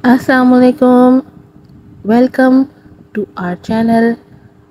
Assalamu alaikum. Welcome to our channel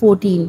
14।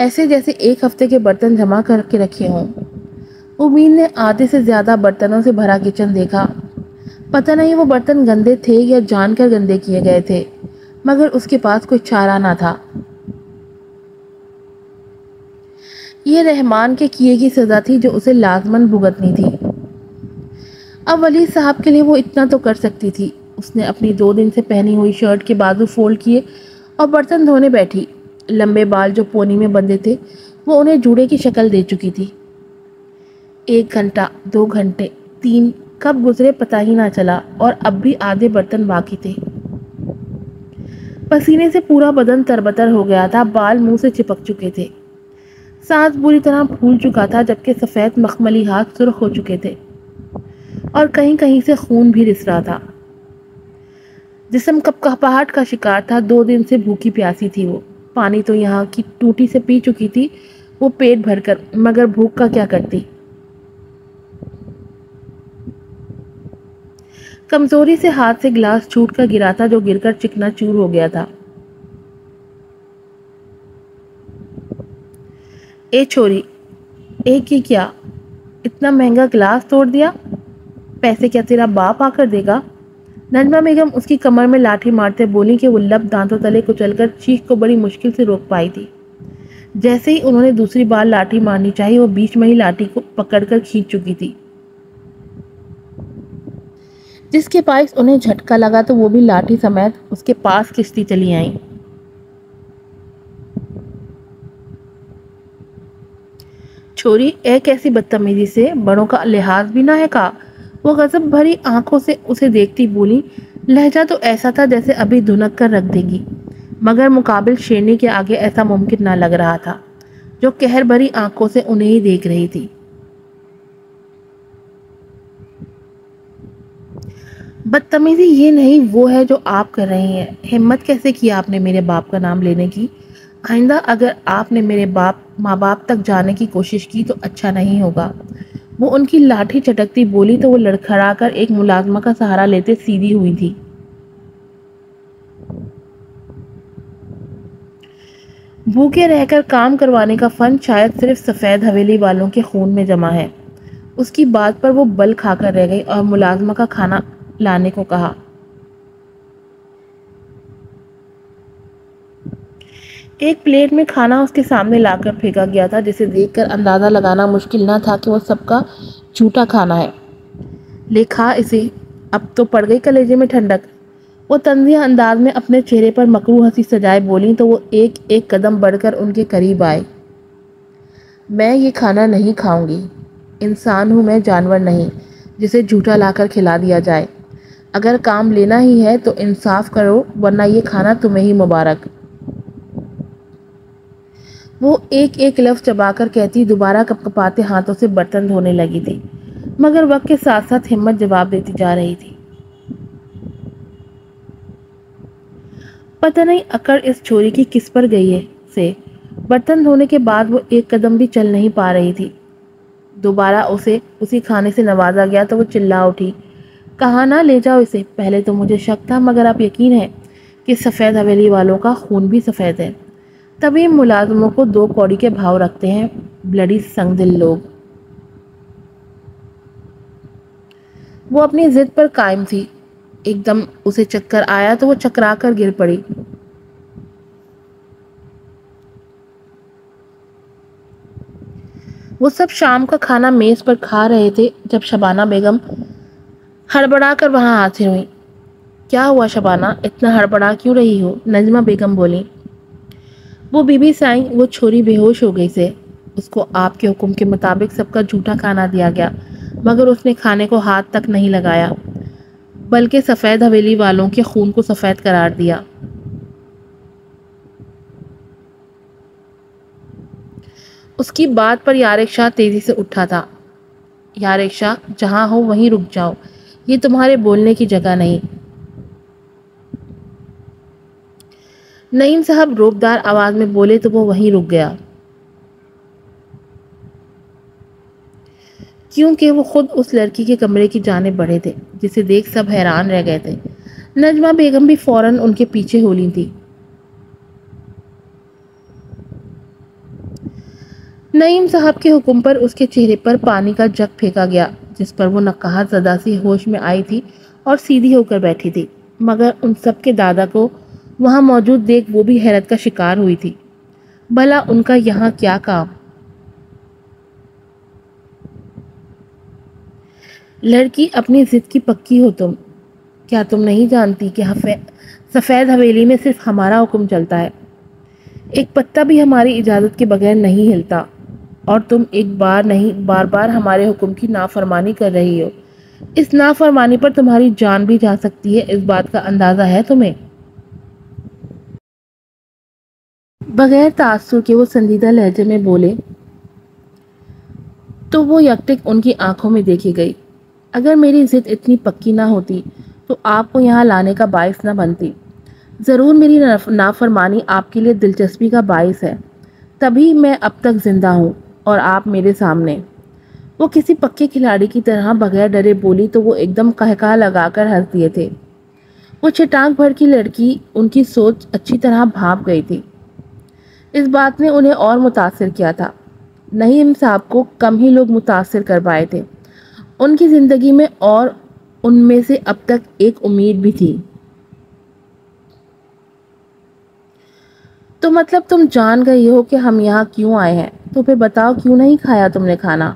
ایسے جیسے ایک ہفتے کے برتن جمع کر کے رکھے ہوں۔ امید نے آدھے سے زیادہ برتنوں سے بھرا کچن دیکھا۔ پتہ نہیں وہ برتن گندے تھے یا جان کر گندے کیے گئے تھے، مگر اس کے پاس کوئی چارہ نہ تھا۔ یہ رحمان کے کیے کی سزا تھی جو اسے لازماً بھگتنی تھی۔ اب ولی صاحب کے لیے وہ اتنا تو کر سکتی تھی۔ اس نے اپنی 2 دن سے پہنی ہوئی شرٹ کے بازو فولڈ کیے اور برتن دھونے بیٹھی۔ لمبے بال جو پونی میں بندھے تھے وہ انہیں جوڑے کی شکل دے چکی تھی۔ 1 گھنٹہ، 2 گھنٹے، 3 کب گزرے پتہ ہی نہ چلا، اور اب بھی آدھے برتن باقی تھے۔ پسینے سے پورا بدن تربتر ہو گیا تھا، بال منہ سے چپک چکے تھے، سانس بری طرح پھول چکا تھا، جبکہ سفید مخملی ہاتھ سرخ ہو چکے تھے اور کہیں کہیں سے خون بھی رس رہا تھا۔ جسم کپکپاہٹ کا شکار تھا۔ 2 دن سے بھوکی پیاسی تھی وہ۔ پانی تو یہاں کی ٹوٹی سے پی چکی تھی وہ پیٹ بھر کر، مگر بھوک کا کیا کرتی۔ کمزوری سے ہاتھ سے گلاس چھوٹ کر گرا تھا، جو گر کر چکنا چور ہو گیا تھا۔ اے چھوری، ایک ہی کیا اتنا مہنگا گلاس توڑ دیا؟ پیسے کیا تیرا باپ آ کر دے گا؟ نجمہ بیگم اس کی کمر میں لاٹھی مارتے بولی کہ وہ لب دانتوں تلے کچل کر چیخ کو بڑی مشکل سے روک پائی تھی۔ جیسے ہی انہوں نے دوسری بار لاٹھی مارنی چاہی، وہ بیچ میں ہی لاٹھی کو پکڑ کر کھینچ چکی تھی، جس کے باعث انہیں جھٹکا لگا تو وہ بھی لاٹھی سمیت اس کے پاس کشتی چلی آئیں۔ چھوری، اے کیسی بدتمیزی سے، بڑوں کا لحاظ بھی نہ ہے کا؟ وہ غضب بھری آنکھوں سے اسے دیکھتی بولی۔ لہجہ تو ایسا تھا جیسے ابھی دھنک کر رکھ دے گی، مگر مقابل شیرنی کے آگے ایسا ممکن نہ لگ رہا تھا، جو قہر بھری آنکھوں سے انہیں ہی دیکھ رہی تھی۔ بدتمیزی یہ نہیں، وہ ہے جو آپ کر رہی ہیں۔ ہمت کیسے کیا آپ نے میرے باپ کا نام لینے کی؟ آئندہ اگر آپ نے میرے ماں باپ تک جانے کی کوشش کی تو اچھا نہیں ہوگا۔ وہ ان کی لاٹھی چٹکتی بولی تو وہ لڑکھڑا کر ایک ملازمہ کا سہارا لیتے سیدھی ہوئی تھی۔ بھوکے رہ کر کام کروانے کا فن شاید صرف سفید حویلی والوں کے خون میں جمع ہے۔ اس کی بات پر وہ بل کھا کر رہ گئی اور ملازمہ کا کھانا لانے کو کہا۔ ایک پلیٹ میں کھانا اس کے سامنے لا کر پھینکا گیا تھا، جسے دیکھ کر اندازہ لگانا مشکل نہ تھا کہ وہ سب کا جھوٹا کھانا ہے۔ لے کھا اسے، اب تو پڑ گئی کلیجے میں ٹھنڈک۔ وہ طنزیہ انداز میں اپنے چہرے پر مکروہ ہنسی سجائے بولی تو وہ ایک ایک قدم بڑھ کر ان کے قریب آئے۔ میں یہ کھانا نہیں کھاؤں گی۔ انسان ہوں میں، جانور نہیں جسے جھوٹا لا کر کھلا دیا جائے۔ اگر کام لینا ہی ہے تو انصاف کرو، ورنہ یہ کھانا تمہیں ہی مبارک۔ وہ ایک ایک لفظ چبا کر کہتی دوبارہ کپکپاتے ہاتھوں سے برتن دھونے لگی تھی، مگر وقت کے ساتھ ساتھ ہمت جواب دیتی جا رہی تھی۔ پتہ نہیں اکڑ اس چھوری کی کس پر گئی ہے سے برتن دھونے کے بعد وہ ایک قدم بھی چل نہیں پا رہی تھی۔ دوبارہ اسے اسی کھانے سے نوازا گیا تو وہ چلا اٹھی۔ کہاں نہ لے جاؤ اسے، پہلے تو مجھے شک تھا، مگر اب یقین ہے کہ سفید حویلی والوں کا خون بھی سفید ہے، تبھی ملازموں کو 2 کوڑی کے بھاؤ رکھتے ہیں، بلڈی سنگ دل لوگ۔ وہ اپنی ضد پر قائم تھی۔ ایک دم اسے چکر آیا تو وہ چکرا کر گر پڑی۔ وہ سب شام کا کھانا میز پر کھا رہے تھے جب شبانہ بیگم ہڑبڑا کر وہاں حاضر ہوئی۔ کیا ہوا شبانہ، اتنا ہڑبڑا کیوں رہی ہو؟ نجمہ بیگم بولی۔ وہ بی بی سائیں، وہ چھوری بے ہوش ہو گئی سے، اس کو آپ کے حکم کے مطابق سب کا جھوٹا کھانا دیا گیا، مگر اس نے کھانے کو ہاتھ تک نہیں لگایا، بلکہ سفید حویلی والوں کے خون کو سفید قرار دیا۔ اس کی بات پر یارق شاہ تیزی سے اٹھا تھا۔ یارق شاہ، جہاں ہو وہیں رک جاؤ، یہ تمہارے بولنے کی جگہ نہیں۔ نعیم صاحب روبدار آواز میں بولے تو وہ وہیں رک گیا، کیونکہ وہ خود اس لڑکی کے کمرے کی جانب بڑھے تھے، جسے دیکھ سب حیران رہ گئے تھے۔ نجمہ بیگم بھی فوراً ان کے پیچھے ہو لی تھی۔ نعیم صاحب کے حکم پر اس کے چہرے پر پانی کا جگ پھینکا گیا، جس پر وہ نقاہت زدہ سی ہوش میں آئی تھی اور سیدھی ہو کر بیٹھی تھی، مگر ان سب کے دادا کو وہاں موجود دیکھ وہ بھی حیرت کا شکار ہوئی تھی۔ بھلا ان کا یہاں کیا کام؟ لڑکی اپنی ضد کی پکی ہو تم، کیا تم نہیں جانتی کہ سفید حویلی میں صرف ہمارا حکم چلتا ہے، ایک پتا بھی ہماری اجازت کے بغیر نہیں ہلتا، اور تم ایک بار نہیں بار بار ہمارے حکم کی نافرمانی کر رہی ہو، اس نافرمانی پر تمہاری جان بھی جا سکتی ہے، اس بات کا اندازہ ہے تمہیں؟ بغیر تاثر کے وہ سنجیدہ لہجے میں بولے تو وہ یکٹک ان کی آنکھوں میں دیکھی گئی۔ اگر میری ضد اتنی پکی نہ ہوتی تو آپ کو یہاں لانے کا باعث نہ بنتی، ضرور میری نافرمانی آپ کے لیے دلچسپی کا باعث ہے، تبھی میں اب تک زندہ ہوں اور آپ میرے سامنے۔ وہ کسی پکے کھلاڑی کی طرح بغیر ڈرے بولی تو وہ ایک دم قہقہا لگا کر ہنس دیے تھے۔ وہ چھٹانک بھر کی لڑکی ان کی سوچ اچھی طرح بھانپ گئی تھی۔ اس بات نے انہیں اور متاثر کیا تھا۔ نعیم صاحب کو کم ہی لوگ متاثر کر پائے تھے ان کی زندگی میں، اور ان میں سے اب تک ایک امید بھی تھی۔ تو مطلب تم جان گئی ہو کہ ہم یہاں کیوں آئے ہیں، تو پھر بتاؤ کیوں نہیں کھایا تم نے کھانا،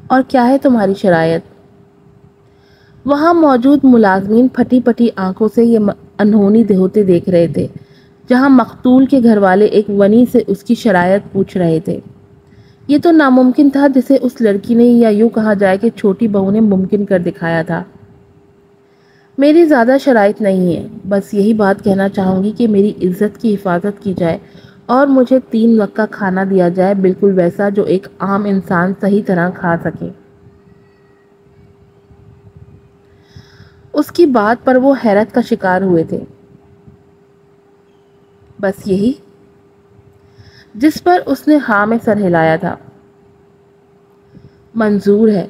اور کیا ہے تمہاری شرائط؟ وہاں موجود ملازمین پھٹی پھٹی آنکھوں سے یہ انہونی ہوتے دیکھ رہے تھے، جہاں مقتول کے گھر والے ایک ونی سے اس کی شرائط پوچھ رہے تھے۔ یہ تو ناممکن تھا جسے اس لڑکی نے، یا یوں کہا جائے کہ چھوٹی بہو نے، ممکن کر دکھایا تھا۔ میری زیادہ شرائط نہیں ہے، بس یہی بات کہنا چاہوں گی کہ میری عزت کی حفاظت کی جائے اور مجھے 3 وقت کا کھانا دیا جائے، بالکل ویسا جو ایک عام انسان صحیح طرح کھا سکے۔ اس کی بات پر وہ حیرت کا شکار ہوئے تھے۔ بس یہی؟ جس پر اس نے ہاں میں سر ہلایا تھا۔ منظور ہے۔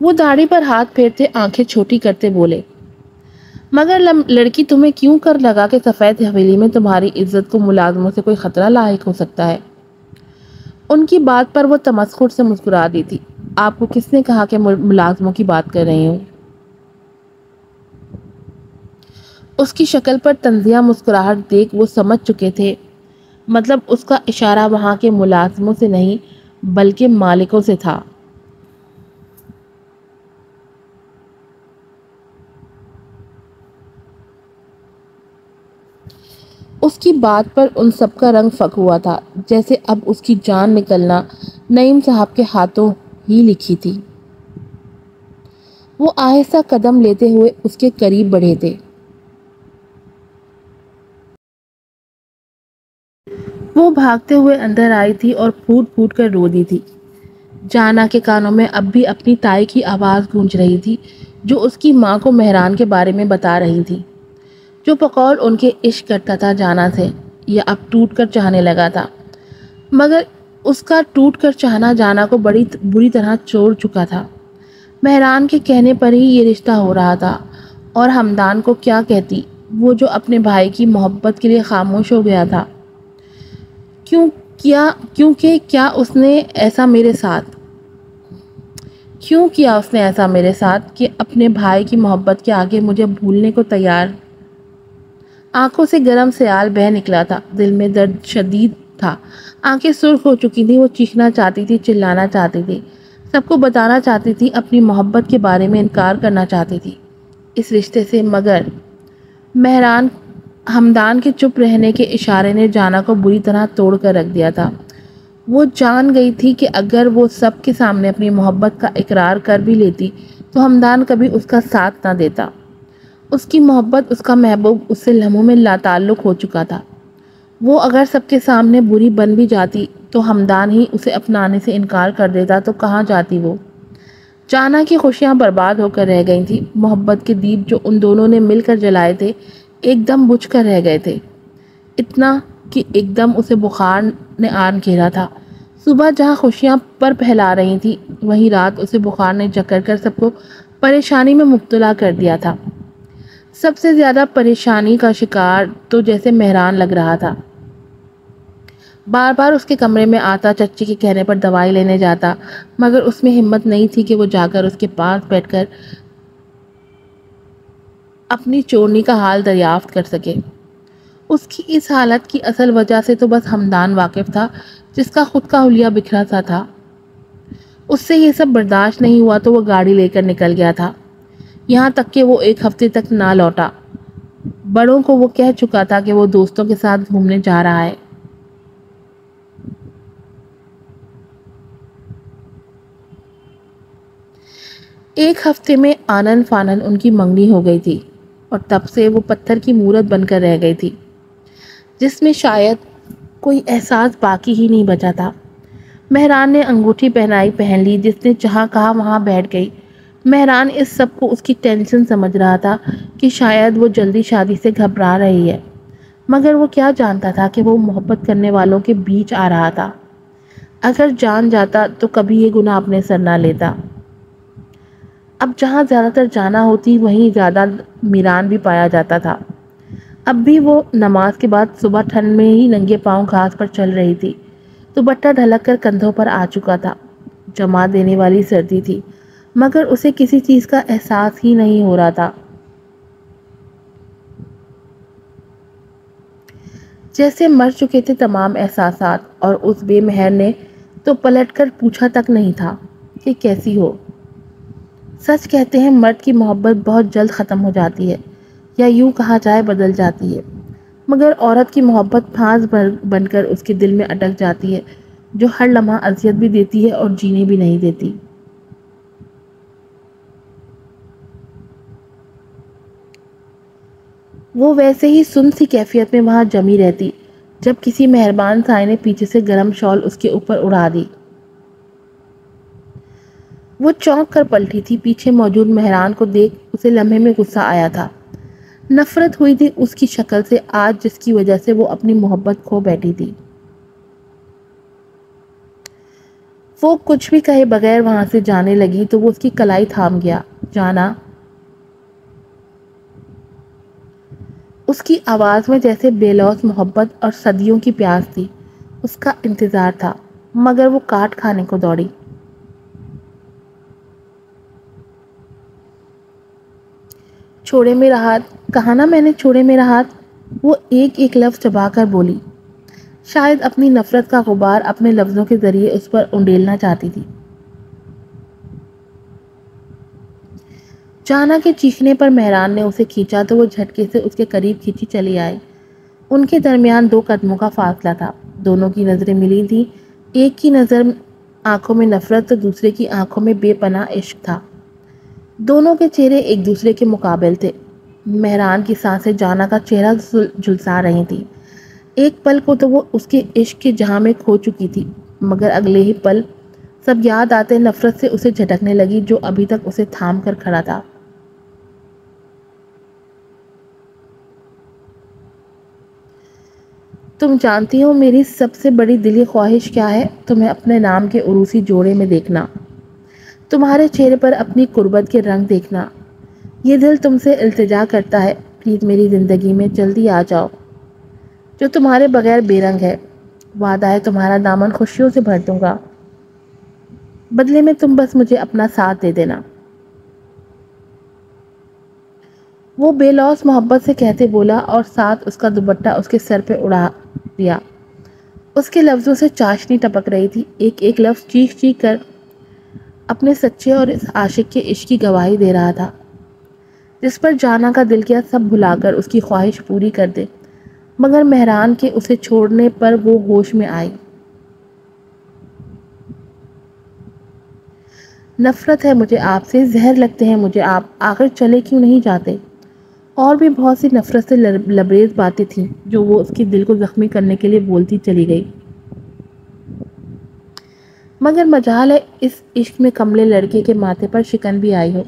وہ داڑھی پر ہاتھ پھیرتے آنکھیں چھوٹی کرتے بولے، مگر لڑکی تمہیں کیوں کر لگا کہ سفید حویلی میں تمہاری عزت کو ملازموں سے کوئی خطرہ لاحق ہو سکتا ہے؟ ان کی بات پر وہ تمسخر سے مسکرا دی تھی۔ آپ کو کس نے کہا کہ ملازموں کی بات کر رہی ہوں؟ اس کی شکل پر طنزیہ مسکراہٹ دیکھ وہ سمجھ چکے تھے، مطلب اس کا اشارہ وہاں کے ملازموں سے نہیں بلکہ مالکوں سے تھا۔ اس کی بات پر ان سب کا رنگ فک ہوا تھا، جیسے اب اس کی جان نکلنا نعیم صاحب کے ہاتھوں ہی لکھی تھی۔ وہ آہستہ قدم لیتے ہوئے اس کے قریب بڑھے تھے۔ وہ بھاگتے ہوئے اندر آئی تھی اور پھوٹ پھوٹ کر رو دی تھی۔ جانا کے کانوں میں اب بھی اپنی تائی کی آواز گونج رہی تھی، جو اس کی ماں کو مہران کے بارے میں بتا رہی تھی، جو بقول ان کے عشق کرتا تھا جانا سے، یا اب ٹوٹ کر چاہنے لگا تھا، مگر اس کا ٹوٹ کر چاہنا جانا کو بڑی بری طرح چوڑ چکا تھا۔ مہران کے کہنے پر ہی یہ رشتہ ہو رہا تھا، اور ہمدان کو کیا کہتی وہ جو اپنے بھائی کی محبت کے لیے خاموش ہو گیا تھا؟ کیونکہ کیا اس نے ایسا میرے ساتھ کہ اپنے بھائی کی محبت کے آگے مجھے بھولنے کو تیار؟ آنکھوں سے گرم سیال بہہ نکلا تھا، دل میں درد شدید تھا، آنکھیں سرخ ہو چکی تھی، وہ چیخنا چاہتی تھی، چلانا چاہتی تھی، سب کو بتانا چاہتی تھی، اپنی محبت کے بارے میں انکار کرنا چاہتی تھی اس رشتے سے، مگر ہمدان کے چپ رہنے کے اشارے نے جانا کو بری طرح توڑ کر رکھ دیا تھا۔ وہ جان گئی تھی کہ اگر وہ سب کے سامنے اپنی محبت کا اقرار کر بھی لیتی تو ہمدان کبھی اس کا ساتھ نہ دیتا۔ اس کی محبت، اس کا محبوب اس سے لمحوں میں لاتعلق ہو چکا تھا۔ وہ اگر سب کے سامنے بری بن بھی جاتی تو ہمدان ہی اسے اپنانے سے انکار کر دیتا تو کہاں جاتی وہ؟ جانا کی خوشیاں برباد ہو کر رہ گئی تھی، محبت کے دیپ جو ان دونوں نے مل کر جلائے تھے ایک دم بجھ کر رہ گئے تھے، اتنا کہ ایک دم اسے بخار نے آن گھیرا تھا۔ صبح جہاں خوشیاں پر پھیلا رہی تھی، وہیں رات اسے بخار نے جکڑ کر سب کو پریشانی میں مبتلا کر دیا تھا۔ سب سے زیادہ پریشانی کا شکار تو جیسے مہران لگ رہا تھا۔ بار بار اس کے کمرے میں آتا، چچی کے کہنے پر دوائی لینے جاتا، مگر اس میں ہمت نہیں تھی کہ وہ جا کر اس کے پاس بیٹھ کر اپنی چورنی کا حال دریافت کر سکے۔ اس کی اس حالت کی اصل وجہ سے تو بس ہمدان واقف تھا، جس کا خود کا حلیہ بکھرا سا تھا۔ اس سے یہ سب برداشت نہیں ہوا تو وہ گاڑی لے کر نکل گیا تھا، یہاں تک کہ وہ 1 ہفتے تک نہ لوٹا۔ بڑوں کو وہ کہہ چکا تھا کہ وہ دوستوں کے ساتھ گھومنے جا رہا ہے۔ 1 ہفتے میں آنن فانن ان کی منگنی ہو گئی تھی، اور تب سے وہ پتھر کی مورت بن کر رہ گئی تھی، جس میں شاید کوئی احساس باقی ہی نہیں بچا تھا۔ مہران نے انگوٹھی پہن لی، جس نے جہاں کہا وہاں بیٹھ گئی۔ مہران اس سب کو اس کی ٹینشن سمجھ رہا تھا کہ شاید وہ جلدی شادی سے گھبرا رہی ہے، مگر وہ کیا جانتا تھا کہ وہ محبت کرنے والوں کے بیچ آ رہا تھا۔ اگر جان جاتا تو کبھی یہ گناہ اپنے سر نہ لیتا۔ اب جہاں زیادہ تر جانا ہوتی وہیں زیادہ میران بھی پایا جاتا تھا۔ اب بھی وہ نماز کے بعد صبح ٹھنڈ میں ہی ننگے پاؤں گھاس پر چل رہی تھی۔ دوپٹہ ڈھلک کر کندھوں پر آ چکا تھا، جما دینے والی سردی تھی، مگر اسے کسی چیز کا احساس ہی نہیں ہو رہا تھا۔ جیسے مر چکے تھے تمام احساسات، اور اس بے مہر نے تو پلٹ کر پوچھا تک نہیں تھا کہ کیسی ہو۔ سچ کہتے ہیں مرد کی محبت بہت جلد ختم ہو جاتی ہے، یا یوں کہا جائے بدل جاتی ہے، مگر عورت کی محبت پھانس بن کر اس کے دل میں اٹک جاتی ہے، جو ہر لمحہ اذیت بھی دیتی ہے اور جینے بھی نہیں دیتی۔ وہ ویسے ہی سن سی کیفیت میں وہاں جمی رہتی، جب کسی مہربان سائے نے پیچھے سے گرم شال اس کے اوپر اڑا دی۔ وہ چونک کر پلٹی تھی، پیچھے موجود مہران کو دیکھ اسے لمحے میں غصہ آیا تھا۔ نفرت ہوئی تھی اس کی شکل سے آج، جس کی وجہ سے وہ اپنی محبت کھو بیٹھی تھی۔ وہ کچھ بھی کہے بغیر وہاں سے جانے لگی تو وہ اس کی کلائی تھام گیا۔ جانا؟ اس کی آواز میں جیسے بے لوث محبت اور صدیوں کی پیاس تھی۔ اس کا انتظار تھا، مگر وہ کاٹ کھانے کو دوڑی۔ چھوڑے میرا ہاتھ، کہا نا میں نے چھوڑے میرا ہاتھ، وہ ایک ایک لفظ چبا کر بولی۔ شاید اپنی نفرت کا غبار اپنے لفظوں کے ذریعے اس پر انڈیلنا چاہتی تھی۔ جانا کے چیخنے پر مہران نے اسے کھینچا تو وہ جھٹکے سے اس کے قریب کھینچی چلی آئی۔ ان کے درمیان 2 قدموں کا فاصلہ تھا، دونوں کی نظریں ملی تھیں۔ ایک کی نظر آنکھوں میں نفرت تو دوسرے کی آنکھوں میں بے پناہ عشق تھا۔ دونوں کے چہرے ایک دوسرے کے مقابل تھے۔ مہران کی سانسیں جانا کا چہرہ جھلسا رہی تھی۔ ایک پل کو تو وہ اس کے عشق کے جہاں میں کھو چکی تھی، مگر اگلے ہی پل سب یاد آتے نفرت سے اسے جھٹکنے لگی، جو ابھی تک اسے تھام کر کھڑا تھا۔ تم جانتی ہو میری سب سے بڑی دلی خواہش کیا ہے؟ تمہیں اپنے نام کے عروسی جوڑے میں دیکھنا، تمہارے چہرے پر اپنی قربت کے رنگ دیکھنا۔ یہ دل تم سے التجا کرتا ہے، پلیز میری زندگی میں جلدی آ جاؤ، جو تمہارے بغیر بے رنگ ہے۔ وعدہ ہے تمہارا دامن خوشیوں سے بھر دوں گا، بدلے میں تم بس مجھے اپنا ساتھ دے دینا۔ وہ بے لوث محبت سے کہتے بولا، اور ساتھ اس کا دوپٹہ اس کے سر پہ اڑا دیا۔ اس کے لفظوں سے چاشنی ٹپک رہی تھی، ایک ایک لفظ چیخ چیخ کر اپنے سچے اور اس عاشق کے عشق کی گواہی دے رہا تھا، جس پر جانا کا دل کیا سب بھلا کر اس کی خواہش پوری کر دے، مگر مہران کے اسے چھوڑنے پر وہ ہوش میں آئی۔ نفرت ہے مجھے آپ سے، زہر لگتے ہیں مجھے آپ، آخر چلے کیوں نہیں جاتے؟ اور بھی بہت سی نفرت سے لبریز باتیں تھیں جو وہ اس کے دل کو زخمی کرنے کے لیے بولتی چلی گئی، مگر مجال ہے اس عشق میں کملے لڑکے کے ماتھے پر شکن بھی آئی ہو۔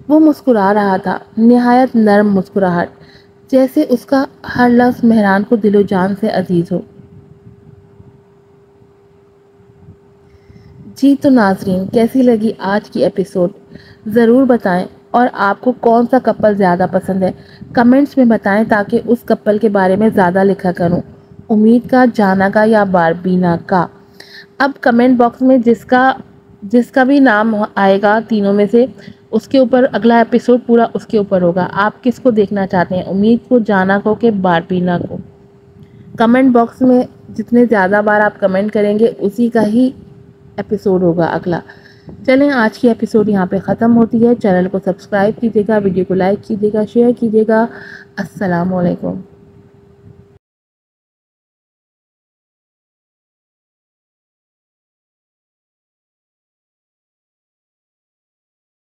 وہ مسکرا رہا تھا، نہایت نرم مسکراہٹ، جیسے اس کا ہر لفظ مہران کو دل و جان سے عزیز ہو۔ جی تو ناظرین، کیسی لگی آج کی ایپیسوڈ؟ ضرور بتائیں۔ اور آپ کو کون سا کپل زیادہ پسند ہے کمنٹس میں بتائیں تاکہ اس کپل کے بارے میں زیادہ لکھا کروں. امید کا، جانا کا یا باربینا کا؟ اب کمنٹ باکس میں جس کا بھی نام آئے گا تینوں میں سے اس کے اوپر اگلا ایپیسوڈ پورا اس کے اوپر ہوگا. آپ کس کو دیکھنا چاہتے ہیں، امید کو، جانا کو کہ باربینا کو؟ کمنٹ باکس میں جتنے زیادہ بار آپ کمنٹ کریں گے اسی کا ہی ایپیسوڈ ہوگا اگلا. چلیں آج کی ایپیسوڈ یہاں پہ ختم ہوتی ہے. چینل کو سبسکرائب کیجیے گا، ویڈیو کو لائک کیجیے گا، شیئر کیجیے گا. السلام علیکم.